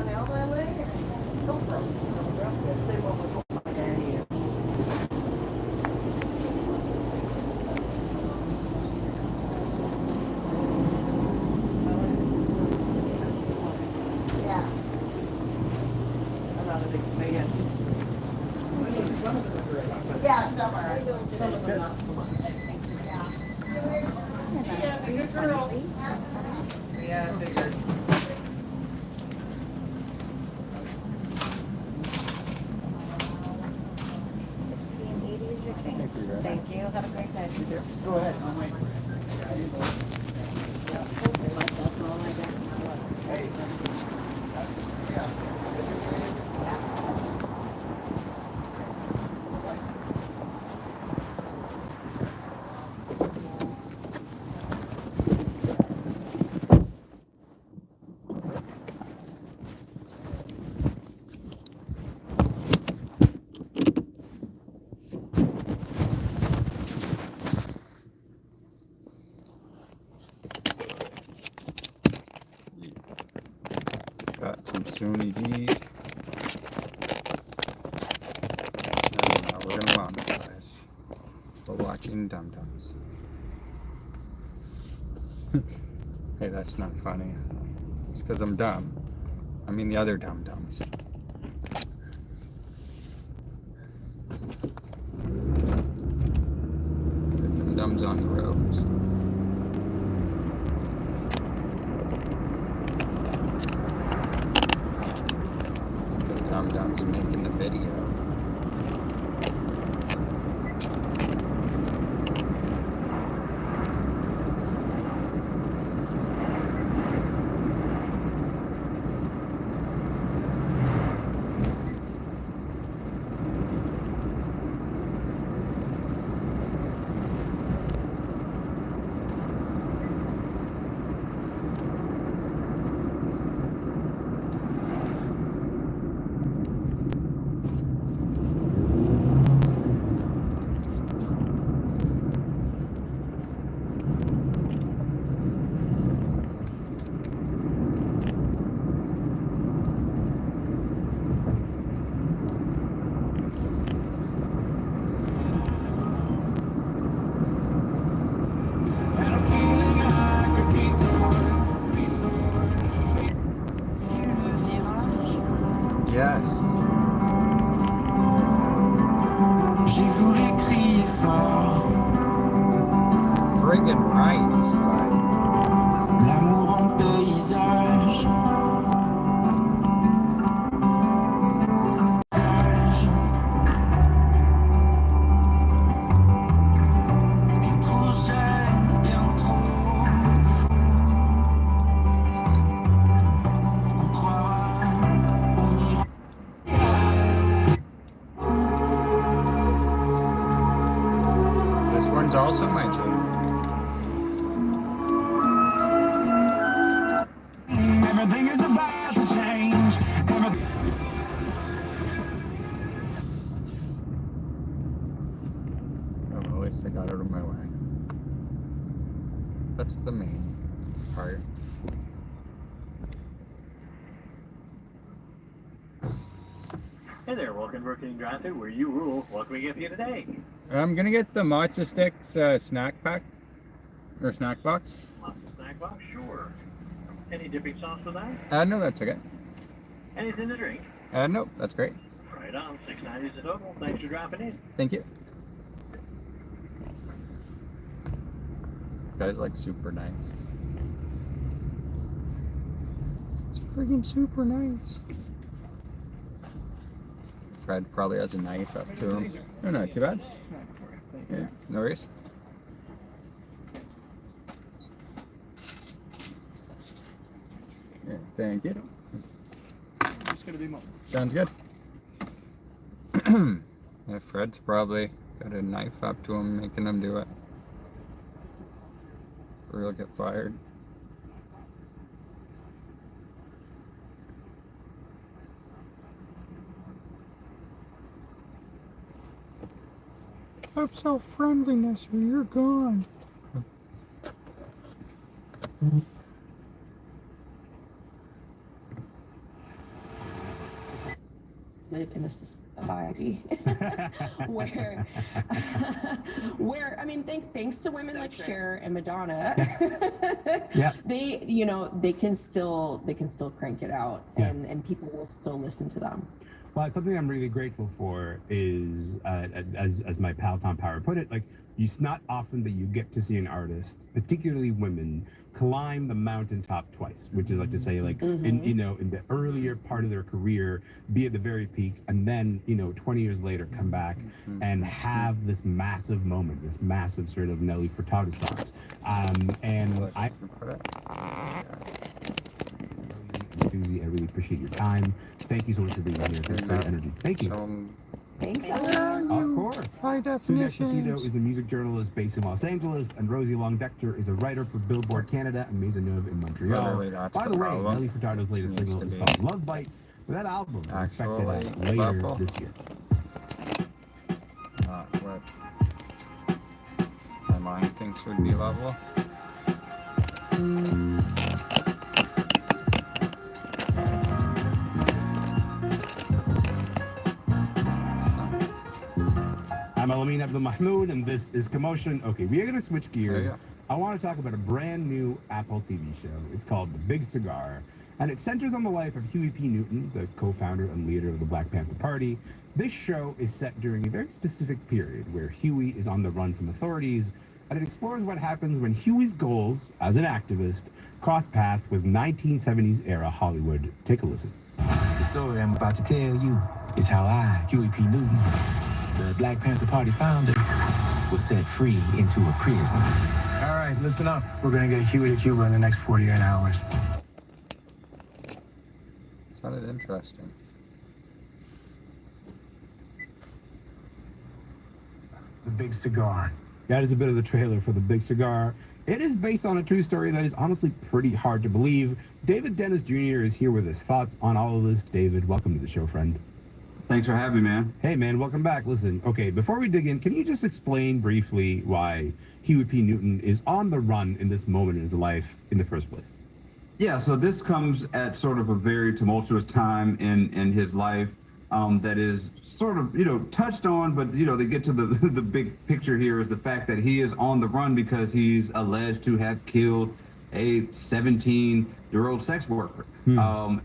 now, my lady? Go for it. Say what we're going for, Danny. Yeah. I'm not a big fan. Yeah, some are. Some of them not so much. Yeah, good girl. Yeah, I figured. Thank you. Have a great day. Go ahead. I'm waiting. That's all I got. Hey. Yeah. Got some Sony D's. And now we're gonna monetize for watching Dum Dums. Hey, that's not funny. It's because I'm dumb. I mean the other Dum Dums. Dum Dums on the roads. Dum Dums making the video. Yes. J'ai voulu crier fort, Friggin' right, Spy. l'amour en paysage. Bien trop jeune, bien trop fou. On croira, on ira. This one's also my channel. Everything is about to change. Everything. Oh, at least I got out of my way. That's the main part. Hey there, welcome to Working Drive-Thru, where you rule. What can we get for you today? I'm gonna get the Matzo Sticks snack pack. Or snack box. Lots of snack box? Sure. Any dipping sauce for that? No, that's okay. Anything to drink? No, that's great. Right on, $6.90 is the total. Thanks for dropping in. Thank you. Guy's like super nice. It's friggin' super nice. Fred probably has a knife up to him. No, not too bad. Yeah, no worries. Yeah, thank you. Just gonna be more. Sounds good. Yeah, Fred's probably got a knife up to him, making him do it. Or he'll get fired. Upsell friendliness or you're gone. live in a society where, where I mean, thanks to women like Cher and Madonna, Yeah. they can still crank it out, Yeah. and people will still listen to them. Well, something I'm really grateful for is, as my pal Tom Power put it, like, it's not often that you get to see an artist, particularly women, climb the mountaintop twice, which is like to say, like, in the earlier part of their career, be at the very peak, and then 20 years later come back and have this massive moment, this massive sort of Nelly Furtado songs. And Susie, I really appreciate your time. Thank you so much for being here. Thanks for your energy. Thank you. Thanks. Of course. High Susie definition. Esposito is a music journalist based in Los Angeles, and Rosie Longdector is a writer for Billboard Canada and Maisonneuve in Montreal. Literally, that's By the the way, problem. Nelly Furtado's latest Needs single to is be called Love Bites, but that album is expected out actually later level. this year. Not what my mind thinks would be level. I'm Alamin Abdul Mahmoud, and this is Commotion. Okay, we are going to switch gears. Yeah. I want to talk about a brand new Apple TV show. It's called The Big Cigar, and it centers on the life of Huey P. Newton, the co-founder and leader of the Black Panther Party. This show is set during a very specific period where Huey is on the run from authorities, and it explores what happens when Huey's goals as an activist cross paths with 1970s era Hollywood. Take a listen. The story I'm about to tell you is how I, Huey P. Newton, the Black Panther Party founder, was set free into a prison. All right, listen up. We're gonna get Huey to Cuba in the next 48 hours. Sounded interesting. The Big Cigar. That is a bit of the trailer for The Big Cigar. It is based on a true story that is honestly pretty hard to believe. David Dennis Jr. is here with his thoughts on all of this. David, welcome to the show, friend. Thanks for having me, man. Hey, man, welcome back. Listen, okay, before we dig in, can you just explain briefly why Huey P. Newton is on the run in this moment in his life in the first place? Yeah, so this comes at sort of a very tumultuous time in his life that is sort of, touched on, but, they get to the big picture here is the fact that he is on the run because he's alleged to have killed a 17-year-old sex worker.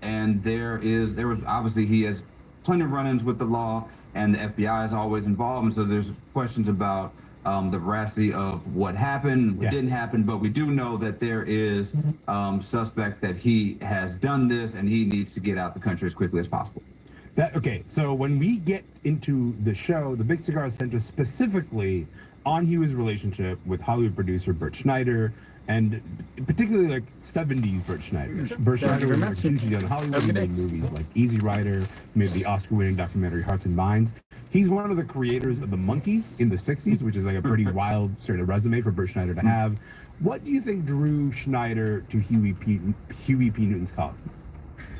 And there was obviously he has plenty of run-ins with the law, and the FBI is always involved, and so there's questions about the veracity of what happened, what didn't happen, but we do know that there is suspect that he has done this, and he needs to get out the country as quickly as possible. Okay, so when we get into the show, The Big Cigar centers specifically on Huey's relationship with Hollywood producer Bert Schneider, and particularly like 70s Bert Schneider. Bert Schneider was like hugely on Hollywood. He made movies like Easy Rider, made the Oscar-winning documentary Hearts and Minds. He's one of the creators of the Monkees in the 60s, which is like a pretty wild sort of resume for Bert Schneider to have. What do you think drew Schneider to Huey P. Newton's cause?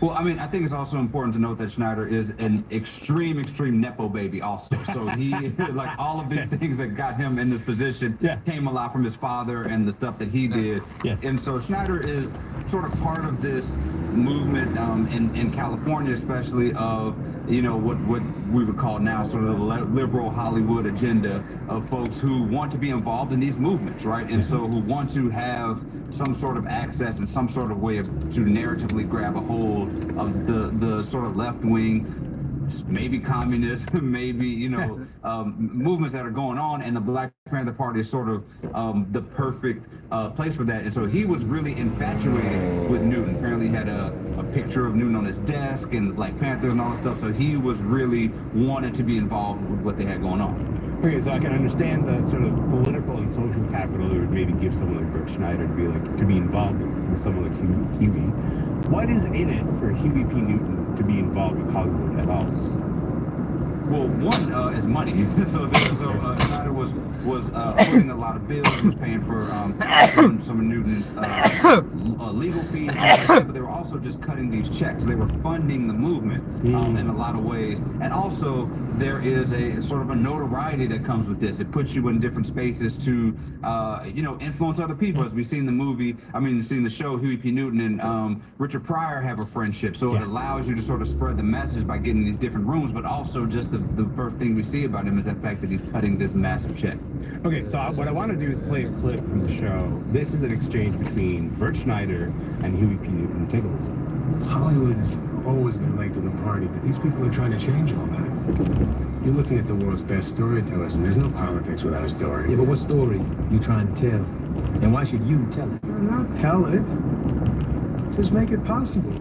Well, I mean, I think it's also important to note that Schneider is an extreme Nepo baby also. So he, like all of these things that got him in this position came a lot from his father and the stuff that he did. Yes. And so Schneider is sort of part of this movement in California, especially of, what we would call now sort of the liberal Hollywood agenda of folks who want to be involved in these movements, right? And so who want to have some sort of access and some sort of way to narratively grab a hold of the sort of left-wing, maybe communist, maybe, movements that are going on, and the Black Panther Party is sort of the perfect place for that. And so he was really infatuated with Newton. Apparently he had a picture of Newton on his desk and Black Panthers and all that stuff, so he was really wanted to be involved with what they had going on. Okay, so I can understand the sort of political and social capital it would maybe give someone like Bert Schneider to be involved with someone like Huey. What is in it for Huey P. Newton to be involved with Hollywood at all? Well, one is money. So Snyder was putting a lot of bills. He was paying for some of Newton's legal fees, but they were also just cutting these checks. They were funding the movement in a lot of ways. And also, there is a sort of a notoriety that comes with this. It puts you in different spaces to, influence other people. As we see in the movie, see in the show, Huey P. Newton and Richard Pryor have a friendship. So it allows you to sort of spread the message by getting these different rooms, but also just the first thing we see about him is the fact that he's cutting this massive check. Okay, so what I want to do is play a clip from the show. This is an exchange between Bert Schneider and Huey P. Newton. Take a listen. Hollywood's always been late to the party, but these people are trying to change all that. You're looking at the world's best storytellers, and there's no politics without a story. Yeah, but what story you trying to tell? And why should you tell it? Not tell it. Just make it possible.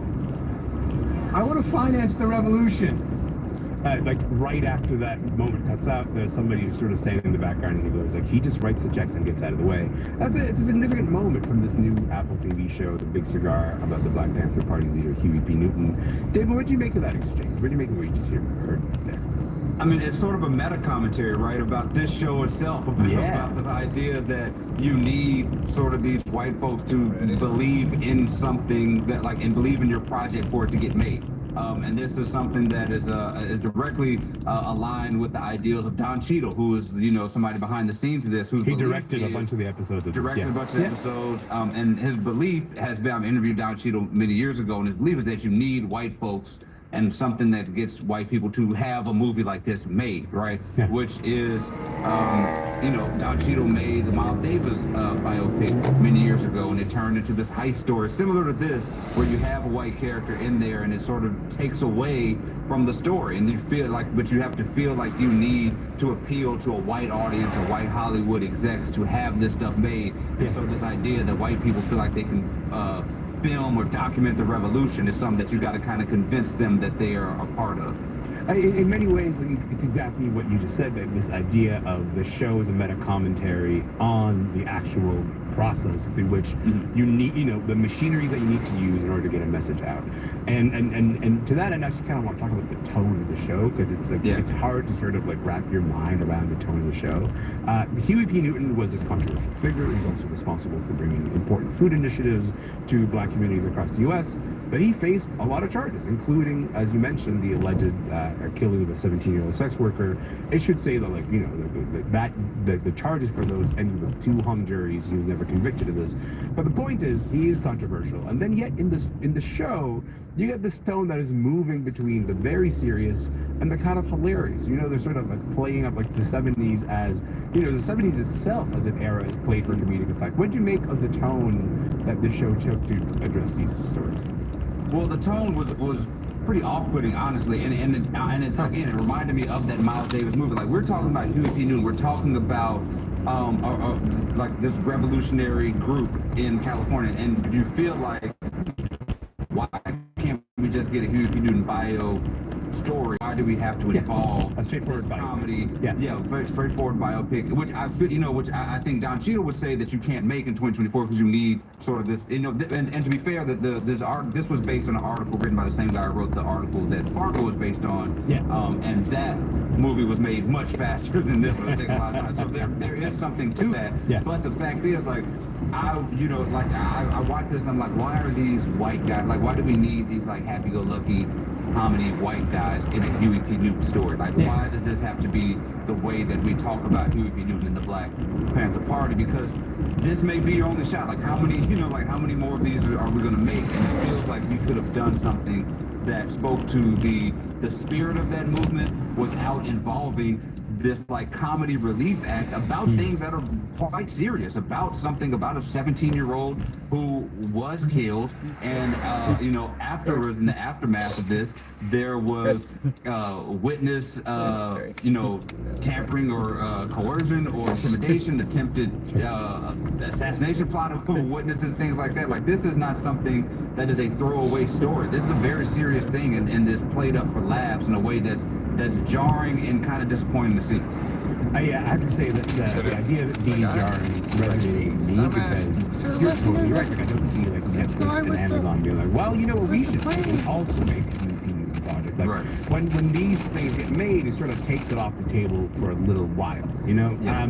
I want to finance the revolution. Right after that moment cuts out, there's somebody who's sort of standing in the background, and he goes he just writes the checks and gets out of the way. It's a significant moment from this new Apple TV show, The Big Cigar, about the Black Panther Party leader Huey P. Newton. David, what did you make of that exchange? What did you make of what you just heard there? It's sort of a meta commentary, right, about this show itself, about the idea that you need sort of these white folks to believe in something and believe in your project for it to get made. And this is something that is directly aligned with the ideals of Don Cheadle, who is, somebody behind the scenes of this. He directed a bunch of the episodes of this. Directed a bunch of episodes, and his belief has been, I interviewed Don Cheadle many years ago, and his belief is that you need white folks and something that gets white people to have a movie like this made, right? Yeah. Which is, Don Cheadle made the Miles Davis biopic many years ago, and it turned into this heist story similar to this, where you have a white character in there, and it sort of takes away from the story, and you feel but you have to feel like you need to appeal to a white audience or white Hollywood execs to have this stuff made. And so this idea that white people feel like they can film or document the revolution is something that you got to kind of convince them that they are a part of. In many ways, it's exactly what you just said, that this idea of the show is a meta commentary on the actual process through which you need, the machinery that you need to use in order to get a message out. And to that end, I actually kind of want to talk about the tone of the show, because it's hard to sort of wrap your mind around the tone of the show. Huey P. Newton was this controversial figure. He's also responsible for bringing important food initiatives to black communities across the U.S., but he faced a lot of charges, including, as you mentioned, the alleged killing of a 17-year-old sex worker. It should say that, the charges for those ended with 2 hung juries. He was never convicted of this. But the point is, he is controversial. And then yet in the show, you get this tone that is moving between the very serious and the kind of hilarious. They're sort of playing up the 70s as, the 70s itself as an era is played for comedic effect. What did you make of the tone that the show took to address these stories? Well, the tone was pretty off-putting, honestly, and it reminded me of that Miles Davis movie. We're talking about Huey P. Newton. We're talking about this revolutionary group in California, and you feel like, why can't we just get a Huey P. Newton bio story? Why do we have to involve a straightforward comedy? Very straightforward biopic, which I feel, which I think Don Cheadle would say that you can't make in 2024 because you need sort of this, and to be fair, that this was based on an article written by the same guy who wrote the article that Fargo was based on, and that movie was made much faster than this. It took a lot of time, so there is something to that. But the fact is, I watch this and I'm like, why are these white guys, why do we need these happy-go-lucky comedy white guys in a Huey P. Newton story? Why does this have to be the way that we talk about Huey P. Newton and the Black Panther Party? Because this may be your only shot. How many more of these are we going to make? And it feels like we could have done something that spoke to the spirit of that movement without involving this comedy relief act about things that are quite serious, about a 17-year-old who was killed, and afterwards, in the aftermath of this, there was witness tampering or coercion or intimidation, attempted assassination plot of witnesses, things like that. This is not something that is a throwaway story. This is a very serious thing, and it's played up for laughs in a way that's jarring and kind of disappointing to see. I have to say that the idea of it being jarring resonated with me, because you're totally right. I don't see Netflix and Amazon being like, well, what we should do is also make a Huey P. Newton project. When these things get made, scene, it sort of takes it off the table for a little while, you know? Yeah.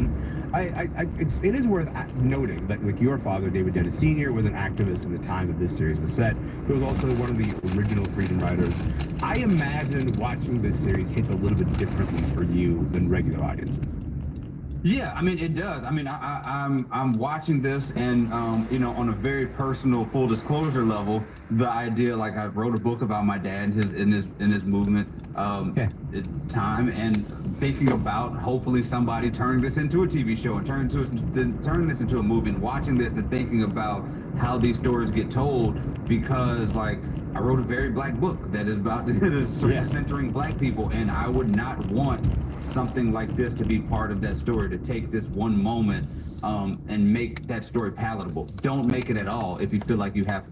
It is worth noting that like your father, David Dennis Sr., was an activist at the time that this series was set. He was also one of the original freedom riders. I imagine watching this series hits a little bit differently for you than regular audiences. Yeah, I mean it does. I mean I'm watching this, and you know, on a very personal, full disclosure level, the idea, like, I wrote a book about my dad in his movement time, and thinking about hopefully somebody turning this into a TV show and turning this into a movie, and watching this and thinking about how these stories get told, because like I wrote a very black book that is about centering black people, and I would not want something like this to be part of that story, to take this one moment and make that story palatable. Don't make it at all if you feel like you have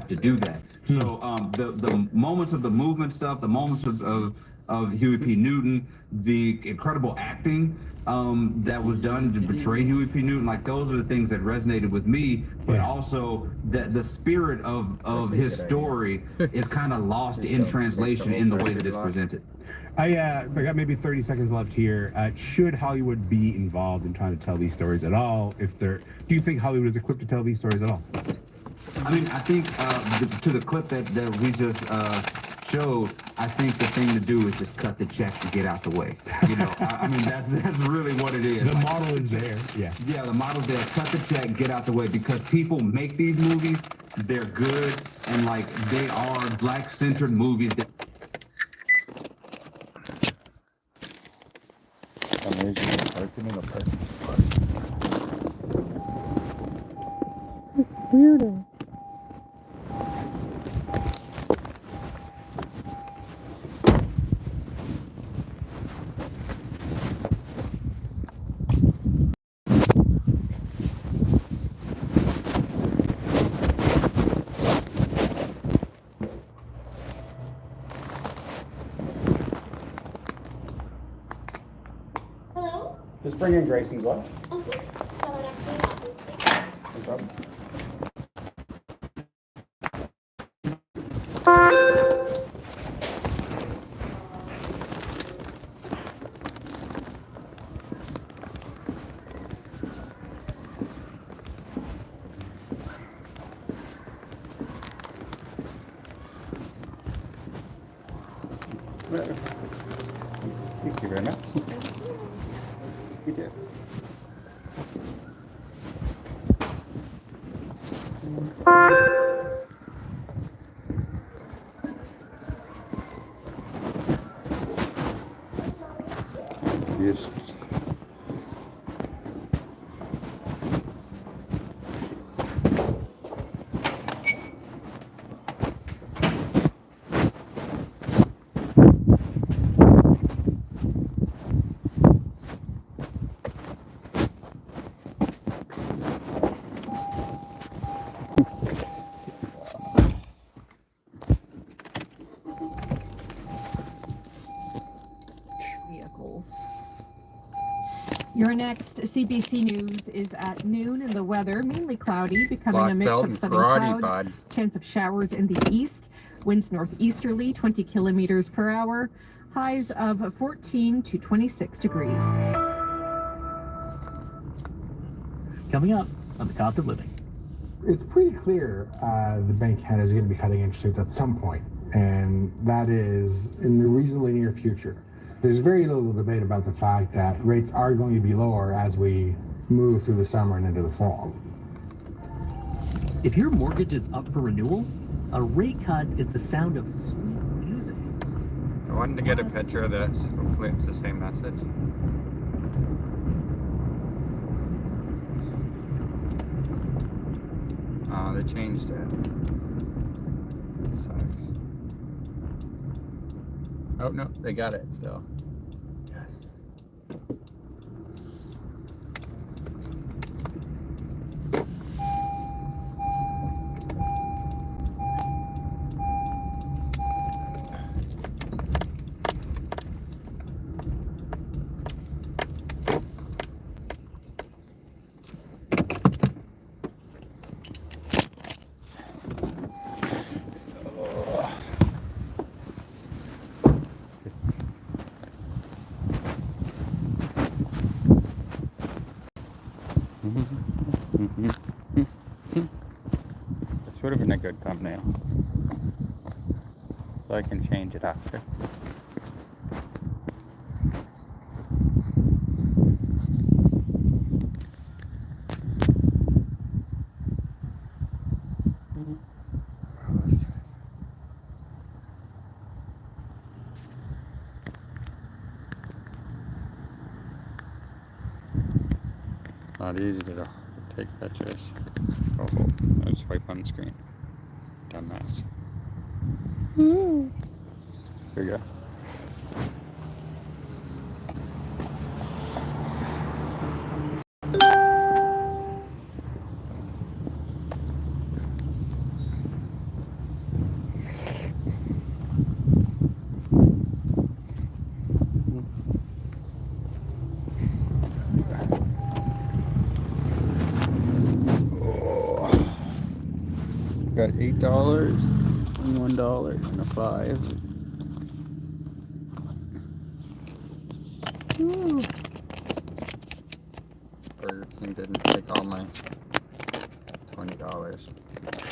to do that. So the moments of the movement stuff, the moments of Huey P. Newton, the incredible acting that was done to portray Huey P. Newton, like, those are the things that resonated with me, but also that the spirit of his story is kind of lost in translation in the way that it's presented. I got maybe 30 seconds left here. Should Hollywood be involved in trying to tell these stories at all? Do you think Hollywood is equipped to tell these stories at all? I mean, I think to the clip that we just showed, I think the thing to do is just cut the check and get out the way. You know, I mean, that's really what it is. The model is there. Yeah. Yeah, the model's there. Cut the check, get out the way, because people make these movies. They're good, and like, they are black-centered movies. Weirdo. Hello? Just bring in Grayson's lunch. Okay. So it actually happens. No problem. Thank you very much. You too. Yes. Vehicles. Your next CBC News is at noon, and the weather mainly cloudy, becoming Black a mix belt of and southern karate, clouds, bud. chance of showers in the east, winds northeasterly 20 kilometers per hour, highs of 14 to 26 degrees. Coming up on the cost of living. It's pretty clear the Bank of Canada is going to be cutting interest rates at some point, and that is in the reasonably near future. There's very little debate about the fact that rates are going to be lower as we move through the summer and into the fall. If your mortgage is up for renewal, a rate cut is the sound of sweet music. I wanted to get a picture of this. Hopefully it's the same message. Oh, they changed it. Sucks. Oh, no, they got it still. Yes. it after. Not easy to take pictures. Oh, I swipe on the screen. Dumbass. Here you go. Got $8 and $1 and a 5. Burger King didn't take all my $20.